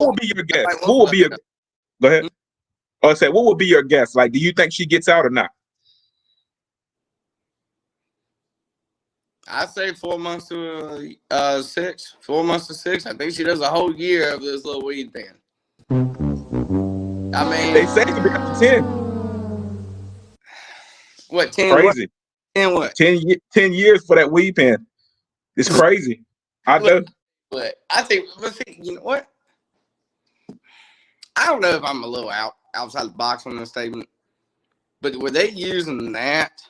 would be your guess? Like, What would be your? Go ahead. I said, what would be your guess? Like, do you think she gets out or not? I say 4 months to 6. 4 months to 6. I think she does a whole year of this little weed pen. I mean, They say it could be up to 10. What 10? Crazy. What? 10 what? 10 years for that weed pen. It's crazy. I do. But I think, you know what? I don't know if I'm a little outside the box on this statement, but were they using that?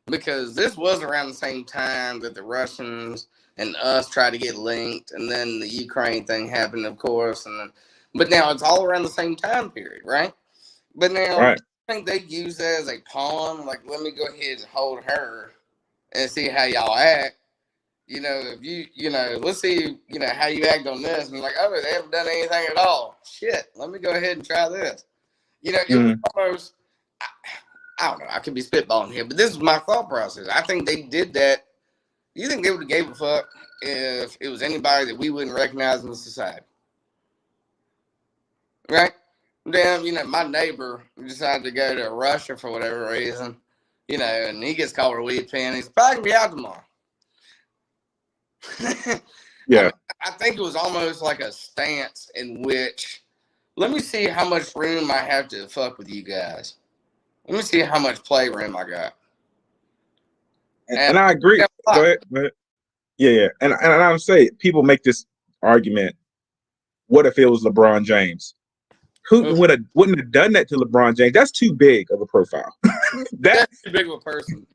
Because this was around the same time that the Russians and us tried to get linked, and then the Ukraine thing happened, of course, but now it's all around the same time period, right? But now Right. I think they use that as a pawn. Like, let me go ahead and hold her and see how y'all act. You know, if let's see, how you act on this. And like, oh, they haven't done anything at all. Shit, let me go ahead and try this. It was almost, I don't know, I could be spitballing here, but this is my thought process. I think they did that. You think they would have gave a fuck if it was anybody that we wouldn't recognize in the society? Right? Then, my neighbor decided to go to Russia for whatever reason, and he gets called a weed pen. He's probably going to be out tomorrow. Yeah. I think it was almost like a stance in which, let me see how much room I have to fuck with you guys. Let me see how much playroom I got. And I agree. Go ahead. Yeah. And I would say people make this argument. What if it was LeBron James? Who wouldn't have done that to LeBron James? That's too big of a profile. That's too big of a person.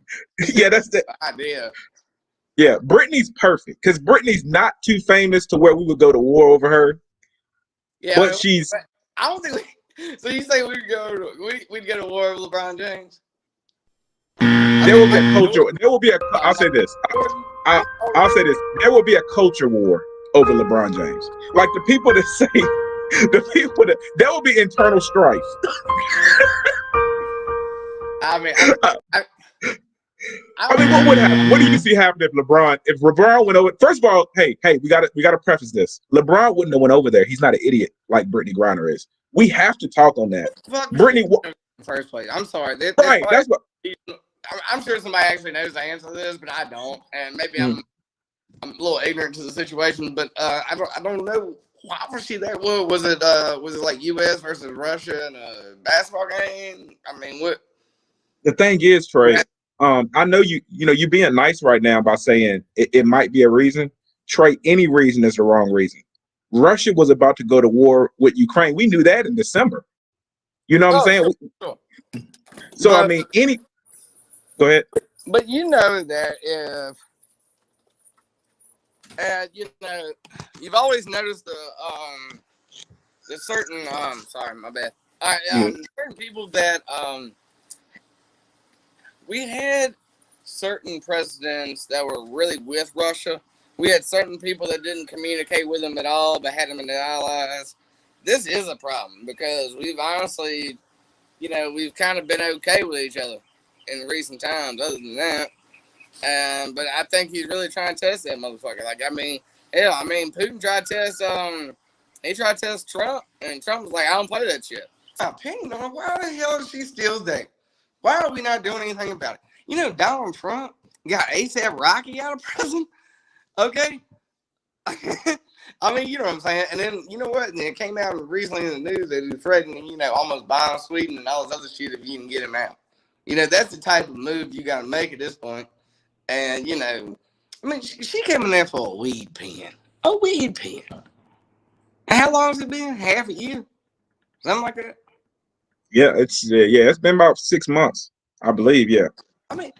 Yeah, that's the idea. Yeah, Brittney's perfect because Brittney's not too famous to where we would go to war over her. Yeah, but she's. I don't think. So you say we'd go to war with LeBron James? There will be a culture. There will be a. I'll say this. I'll say this. There will be a culture war over LeBron James. Like the people that say, there will be internal strife. I mean, what would happen? What do you see happen if LeBron went over? First of all, hey, we gotta preface this. LeBron wouldn't have went over there. He's not an idiot like Brittney Griner is. We have to talk on that. Brittney, in the first place. I'm sorry. Right. That's what. I'm sure somebody actually knows the answer to this, but I don't. And maybe I'm a little ignorant to the situation. But I don't know. Why was she there? What was it? Was it like U.S. versus Russia in a basketball game? I mean, what? The thing is, Trey. I know you're being nice right now by saying it might be a reason. Trey, any reason is the wrong reason. Russia was about to go to war with Ukraine. We knew that in December. You know what I'm saying? Sure. So I mean, go ahead. But you know that if you've always noticed the certain sorry, my bad. Certain people that we had certain presidents that were really with Russia. We had certain people that didn't communicate with them at all, but had them in their allies. This is a problem because we've honestly, we've kind of been okay with each other in recent times. Other than that, but I think he's really trying to test that motherfucker. Like, Putin tried to test. He tried to test Trump, and Trump was like, "I don't play that shit." My opinion on why the hell is she still there? Why are we not doing anything about it? Donald Trump got ASAP Rocky out of prison. Okay. I mean, you know what I'm saying? And then, you know what? And it came out recently in the news that he threatened, almost buying Sweden and all this other shit if you can get him out. That's the type of move you got to make at this point. And, she came in there for a weed pen. A weed pen. And how long has it been? Half a year? Something like that? Yeah, it's been about 6 months, I believe. Yeah. I mean,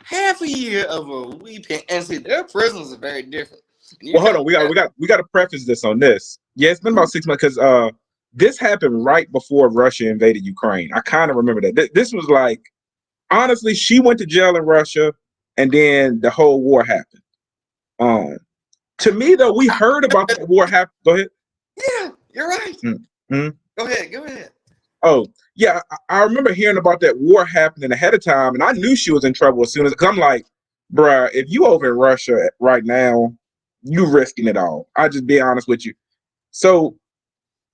half a year of a weed pen. And see, their prisons are very different. Well, hold on. We got to preface this on this. Yeah, it's been about 6 months because this happened right before Russia invaded Ukraine. I kind of remember that. This was like, honestly, she went to jail in Russia, and then the whole war happened. To me, though, we heard about the war happen. Go ahead. Yeah, you're right. Mm-hmm. Go ahead. Oh, yeah, I remember hearing about that war happening ahead of time, and I knew she was in trouble as soon as, because I'm like, bruh, if you over in Russia right now, you risking it all. I'll just be honest with you. So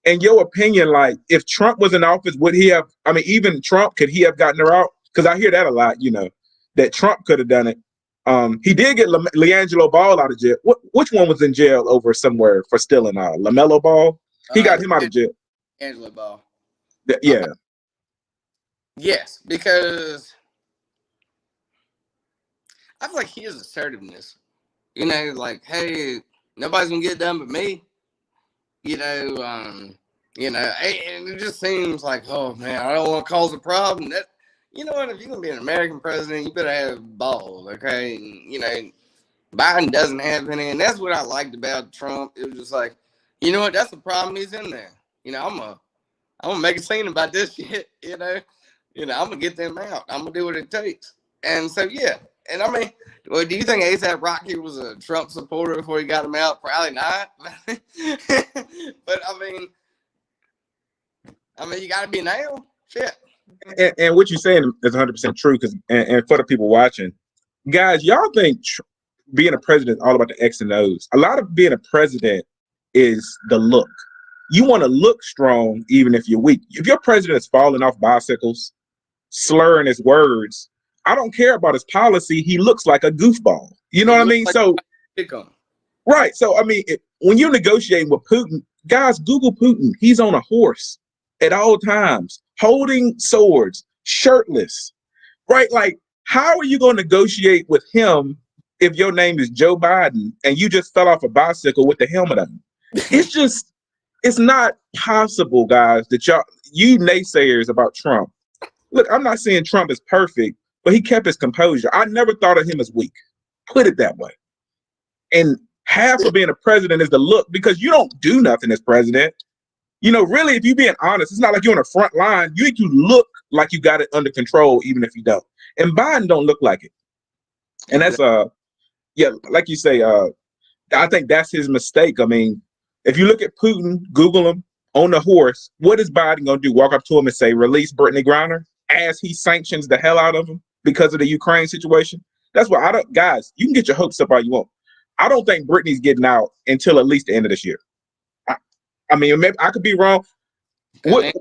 in your opinion, like if Trump was in office, would he have? I mean, even Trump, could he have gotten her out? Because I hear that a lot. That Trump could have done it. He did get LeAngelo Ball out of jail. Which one was in jail over somewhere for stealing LaMelo Ball? He got him out of jail. Angela Ball. Yeah. Yes, because I feel like his assertiveness, like, hey, nobody's gonna get it done but me. And it just seems like, oh man, I don't want to cause a problem. That, what, if you're gonna be an American president, you better have balls, okay? And, Biden doesn't have any, and that's what I liked about Trump. It was just like, you know what, that's the problem. He's in there. I'm gonna make a scene about this shit. I'm gonna get them out. I'm gonna do what it takes. And so yeah. And I mean, well, do you think A$AP Rocky was a Trump supporter before he got him out? Probably not. But I mean, you got to be now. Shit. And what you're saying is 100% true. Because and for the people watching, guys, y'all think being a president is all about the X and O's. A lot of being a president is the look. You want to look strong even if you're weak. If your president is falling off bicycles, slurring his words, I don't care about his policy. He looks like a goofball. You know what I mean? Right. So, I mean, when you're negotiating with Putin, guys, Google Putin. He's on a horse at all times, holding swords, shirtless, right? Like, how are you going to negotiate with him if your name is Joe Biden and you just fell off a bicycle with the helmet on? It's not possible, guys, that you naysayers about Trump. Look, I'm not saying Trump is perfect, but he kept his composure. I never thought of him as weak. Put it that way. And half of being a president is the look, because you don't do nothing as president. Really, if you're being honest, it's not like you're on the front line. You need to look like you got it under control, even if you don't. And Biden don't look like it. And that's like you say, I think that's his mistake. I mean, if you look at Putin, Google him on the horse, what is Biden gonna do? Walk up to him and say, release Brittney Griner, as he sanctions the hell out of him because of the Ukraine situation? That's why guys, you can get your hopes up all you want. I don't think Brittney's getting out until at least the end of this year. I mean, maybe I could be wrong. What